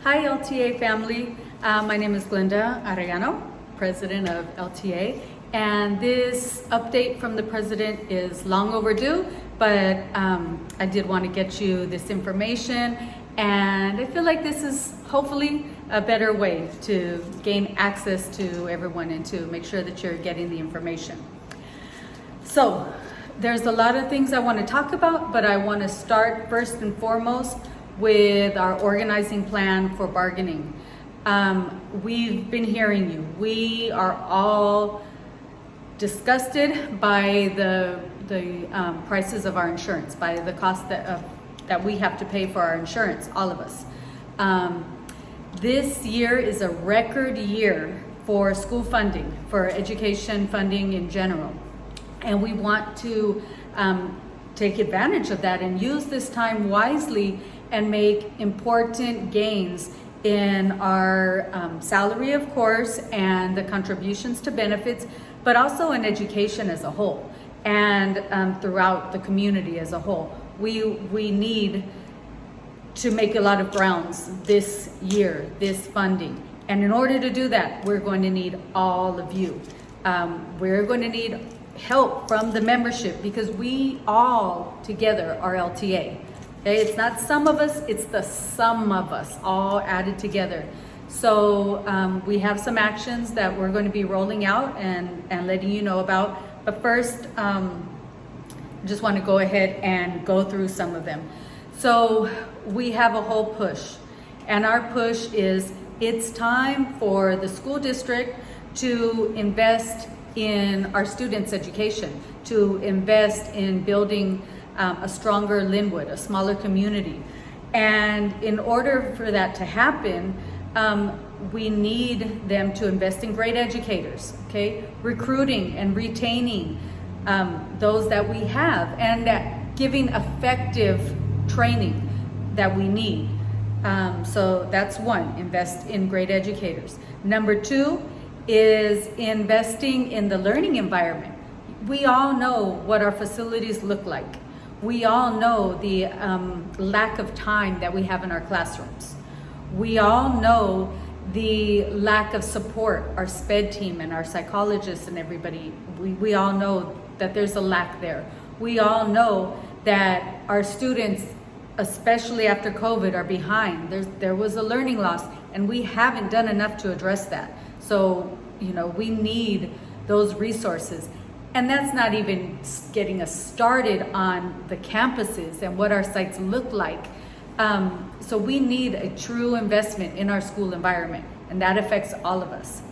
Hi LTA family, my name is Glenda Arellano, President of LTA, and this update from the President is long overdue, but I did want to get you this information, and I feel like this is hopefully a better way to gain access to everyone and to make sure that you're getting the information. So there's a lot of things I want to talk about, but I want to start first and foremost with our organizing plan for bargaining. We've been hearing you. We are all disgusted by the prices of our insurance, by the cost that we have to pay for our insurance, all of us. This year is a record year for school funding, for education funding in general. And we want to take advantage of that and use this time wisely and make important gains in our salary, of course, and the contributions to benefits, but also in education as a whole and throughout the community as a whole. We need to make a lot of grounds this year, this funding. And in order to do that, we're going to need all of you. We're going to need help from the membership because we all together are LTA. Okay? It's not some of us, it's the sum of us all added together. So we have some actions that we're going to be rolling out and letting you know about. But first, just want to go ahead and go through some of them. So we have a whole push, and our push is it's time for the school district to invest in our students' education, to invest in building a stronger Linwood, a smaller community. And in order for that to happen, we need them to invest in great educators, okay? Recruiting and retaining those that we have, and giving effective training that we need. So that's one, invest in great educators. Number two is investing in the learning environment. We all know what our facilities look like. We all know the lack of time that we have in our classrooms. We all know the lack of support, our SPED team and our psychologists and everybody. We all know that there's a lack there. We all know that our students, especially after COVID, are behind. There was a learning loss, and we haven't done enough to address that. So, we need those resources. And that's not even getting us started on the campuses and what our sites look like. So we need a true investment in our school environment, and that affects all of us.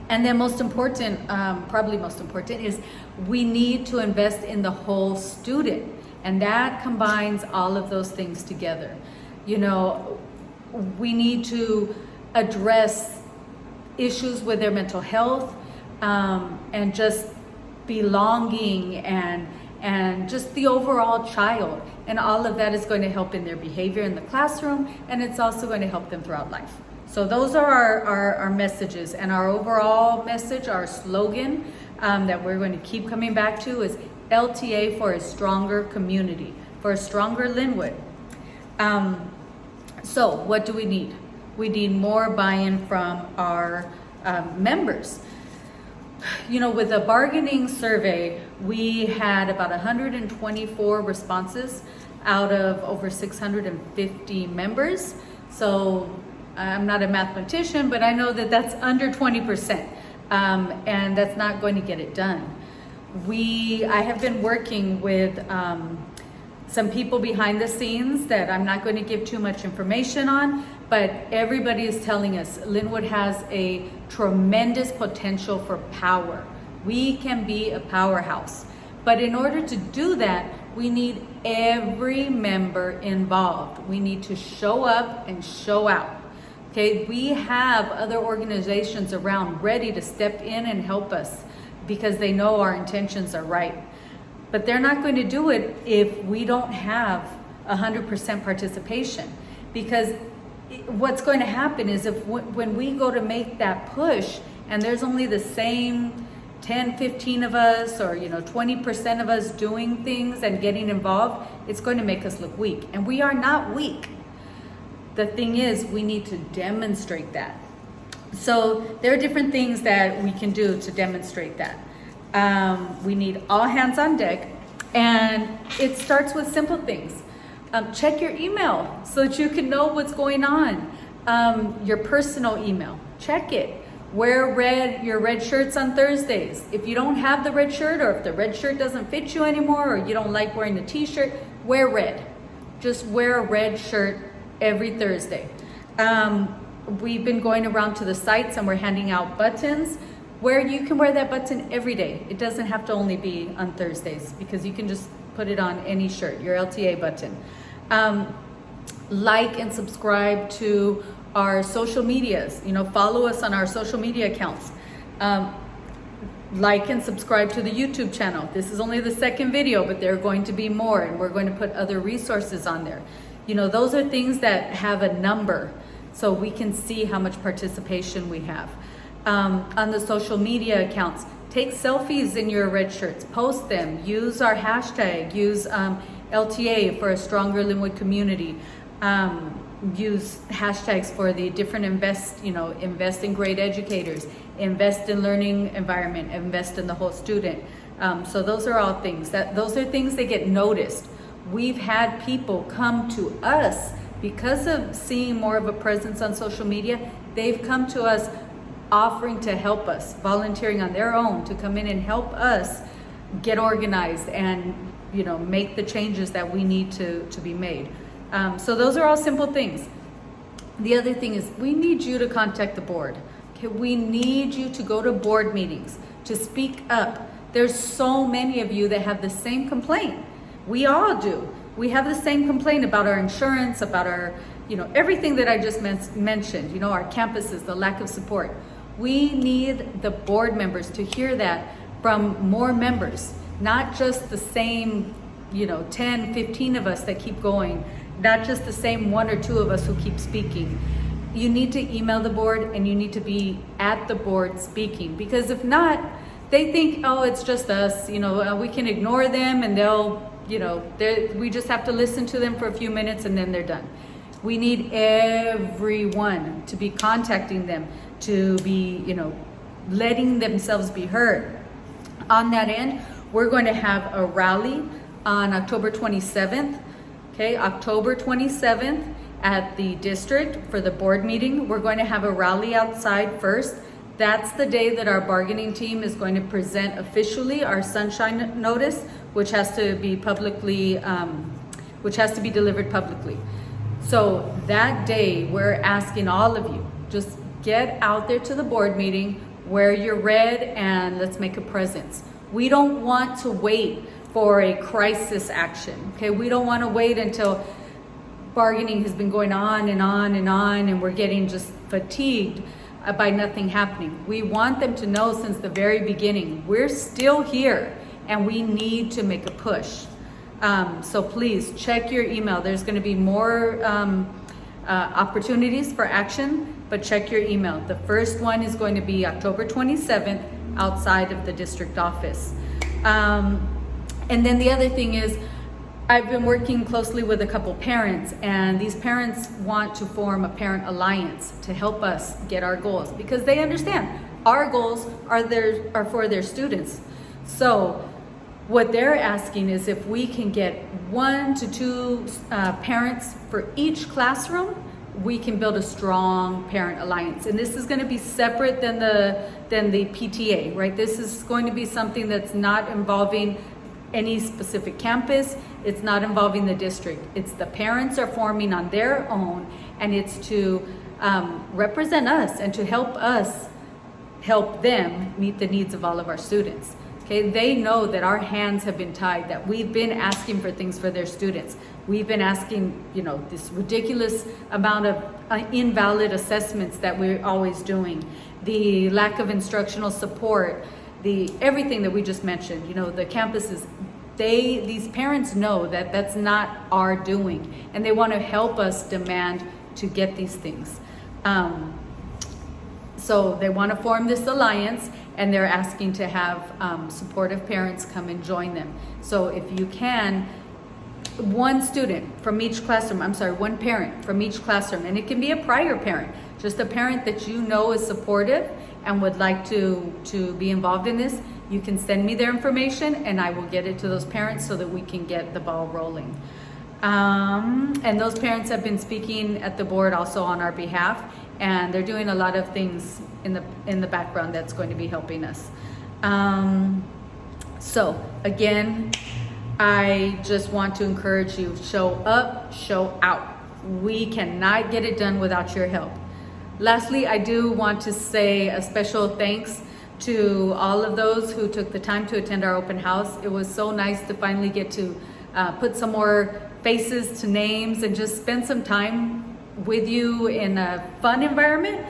And then most important, probably most important, is we need to invest in the whole student. And that combines all of those things together. We need to address issues with their mental health, and just belonging and just the overall child. And all of that is going to help in their behavior in the classroom, and it's also going to help them throughout life. So those are our messages, and our overall message, our slogan that we're going to keep coming back to is LTA for a stronger community, for a stronger Linwood. So what do we need? We need more buy-in from our members. With the bargaining survey, we had about 124 responses out of over 650 members. So I'm not a mathematician, but I know that that's under 20%, and that's not going to get it done. I have been working with some people behind the scenes that I'm not going to give too much information on, but everybody is telling us Linwood has a tremendous potential for power. We can be a powerhouse. But in order to do that, we need every member involved. We need to show up and show out. Okay, we have other organizations around ready to step in and help us because they know our intentions are right. But they're not going to do it if we don't have 100% participation. Because what's going to happen is when we go to make that push and there's only the same 10, 15 of us, or 20% of us doing things and getting involved, it's going to make us look weak. And we are not weak. The thing is, we need to demonstrate that. So there are different things that we can do to demonstrate that. We need all hands on deck, and it starts with simple things. Check your email so that you can know what's going on. Your personal email, check it. Wear your red shirts on Thursdays. If you don't have the red shirt, or if the red shirt doesn't fit you anymore, or you don't like wearing the t-shirt, wear red. Just wear a red shirt every Thursday. We've been going around to the sites and we're handing out buttons where you can wear that button every day. It doesn't have to only be on Thursdays, because you can just put it on any shirt, your LTA button. Like and subscribe to our social medias. Follow us on our social media accounts. Like and subscribe to the YouTube channel. This is only the second video, but there are going to be more, and we're going to put other resources on there. Those are things that have a number, so we can see how much participation we have. On the social media accounts, take selfies in your red shirts, post them, use our hashtag, use LTA for a stronger Linwood community. Use hashtags for the different invest in great educators, invest in learning environment, invest in the whole student. So those are all things those are things that get noticed. We've had people come to us because of seeing more of a presence on social media. They've come to us offering to help us, volunteering on their own to come in and help us get organized and make the changes that we need to be made. So those are all simple things. The other thing is, we need you to contact the board. Okay, we need you to go to board meetings, to speak up. There's so many of you that have the same complaint. We all do. We have the same complaint about our insurance, about our, everything that I just mentioned, our campuses, the lack of support. We need the board members to hear that from more members, not just the same, 10, 15 of us that keep going, not just the same one or two of us who keep speaking. You need to email the board, and you need to be at the board speaking, because if not, they think, oh, it's just us, we can ignore them and they'll, we just have to listen to them for a few minutes and then they're done. We need everyone to be contacting them, to be, letting themselves be heard. On that end, we're going to have a rally on October 27th. Okay, October 27th at the district for the board meeting. We're going to have a rally outside first. That's the day that our bargaining team is going to present officially our sunshine notice, which has to be delivered publicly. So that day, we're asking all of you, just get out there to the board meeting, wear your red, and let's make a presence. We don't want to wait for a crisis action. Okay, we don't want to wait until bargaining has been going on and on and on, and we're getting just fatigued by nothing happening. We want them to know since the very beginning, we're still here and we need to make a push. So please check your email. There's going to be more opportunities for action, but check your email. The first one is going to be October 27th outside of the district office. And then the other thing is, I've been working closely with a couple parents, and these parents want to form a parent alliance to help us get our goals, because they understand our goals are for their students. So what they're asking is if we can get 1 to 2 parents for each classroom, we can build a strong parent alliance. And this is going to be separate than the PTA, right? This is going to be something that's not involving any specific campus. It's not involving the district. It's the parents are forming on their own, and it's to represent us and to help us help them meet the needs of all of our students. Okay, they know that our hands have been tied, that we've been asking for things for their students. We've been asking, this ridiculous amount of invalid assessments that we're always doing, the lack of instructional support, everything that we just mentioned, the campuses. These parents know that that's not our doing, and they want to help us demand to get these things. So they want to form this alliance, and they're asking to have supportive parents come and join them. So if you can, one student from each classroom, I'm sorry, one parent from each classroom, and it can be a prior parent, just a parent that you know is supportive and would like to be involved in this. You can send me their information and I will get it to those parents so that we can get the ball rolling. And those parents have been speaking at the board also on our behalf, and they're doing a lot of things in the background that's going to be helping us. So again, I just want to encourage you, show up, show out. We cannot get it done without your help. Lastly, I do want to say a special thanks to all of those who took the time to attend our open house. It was so nice to finally get to put some more faces to names and just spend some time with you in a fun environment,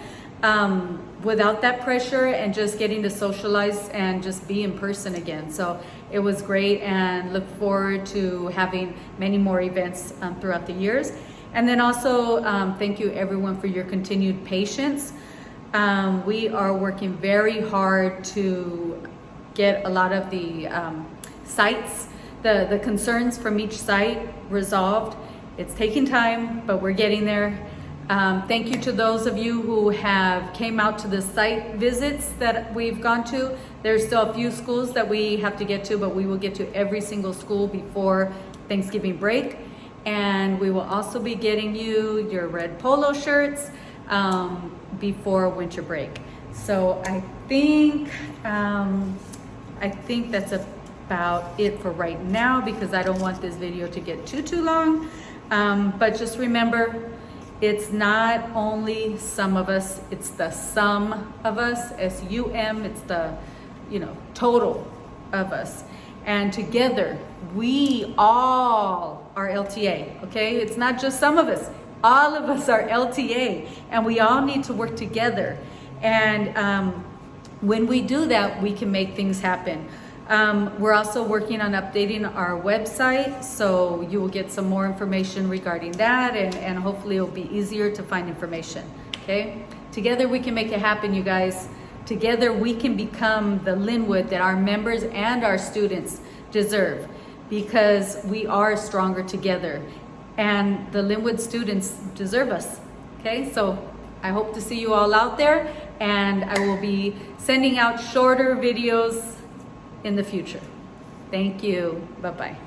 without that pressure, and just getting to socialize and just be in person again. So it was great, and look forward to having many more events throughout the years. And then also thank you everyone for your continued patience. We are working very hard to get a lot of the sites, the concerns from each site resolved. It's taking time, but we're getting there. Thank you to those of you who have came out to the site visits that we've gone to. There's still a few schools that we have to get to, but we will get to every single school before Thanksgiving break. And we will also be getting you your red polo shirts before winter break. So I think that's about it for right now, because I don't want this video to get too long. But just remember, it's not only some of us, it's the sum of us, S-U-M, it's the, total of us. And together, we all are LTA, okay? It's not just some of us, all of us are LTA, and we all need to work together. And when we do that, we can make things happen. We're also working on updating our website, so you will get some more information regarding that, and hopefully it'll be easier to find information, okay? Together we can make it happen, you guys. Together we can become the Linwood that our members and our students deserve, because we are stronger together, and the Linwood students deserve us, okay? So I hope to see you all out there, and I will be sending out shorter videos in the future. Thank you. Bye-bye.